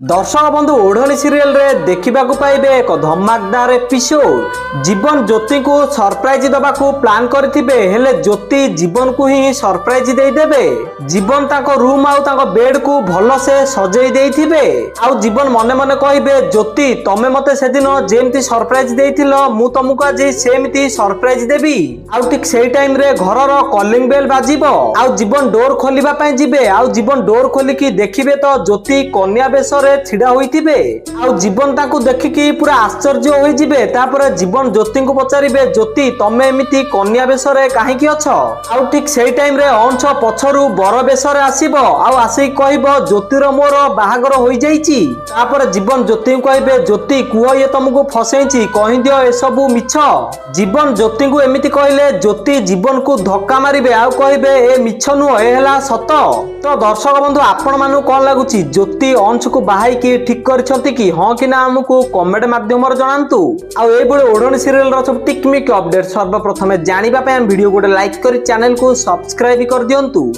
दर्शक बंधु ओढ़नी सीरियल रे देखा पाइबे एक धमाकदार एपिसोड। जीवन ज्योति को सरप्राइज दबा प्लान करथिबे हेले ज्योति जीवन को ही सरप्राइज देदेबे। जीवन ताको रूम आउ ताको बेड को भल से सजई देथिबे आउ जीवन मने मने कहिबे ज्योति तमे मते सेदिन जेमती सरप्राइज देथिलो मु तुमको आज सेमती सरप्राइज देबी। आउ ठीक सेही टाइम रे घरर कॉलिंग बेल बाजिबो आउ जीवन डोर खोलिबा पई जिबे आउ जीवन डोर खोलिकी देखिबे तो ज्योति कन्या बेशरे छिड़ा होइथिबे आउ जीवन ताकू देखिकी पूरा आश्चर्य होई जिबे। तापर जीवन ज्योति को पचारिबे ज्योति तमे एमिति कन्या बेशरे काहेकी अछ। आउ ठीक सेही टाइम रे अंश पछरु बर बेशरे आसीबो आउ आसी कहइबो ज्योतिर मोर बाहागर होई जाईची। तापर जीवन ज्योति को कहइबे ज्योति कुओ ये तुमको फसेइची कहि दियो ए सबु मिछ। जीवन ज्योति को एमिति कहले ज्योति जीवन को धक्का मारिबे आउ कहइबे ए मिछ नु ए हला सत। तो दर्शक बंधु आपण मानु कोन लागुची ज्योति अंश को बाहाई की ठीक करछंती कि हां कि ना हमको कमेंट माध्यम रे जणांतु। आ ए बळे ओढणी सीरियल रो सब टिकमिक अपडेट सर्वप्रथमे जानिबा पय वीडियो को लाइक करी चैनल को सब्सक्राइब कर दियंतु।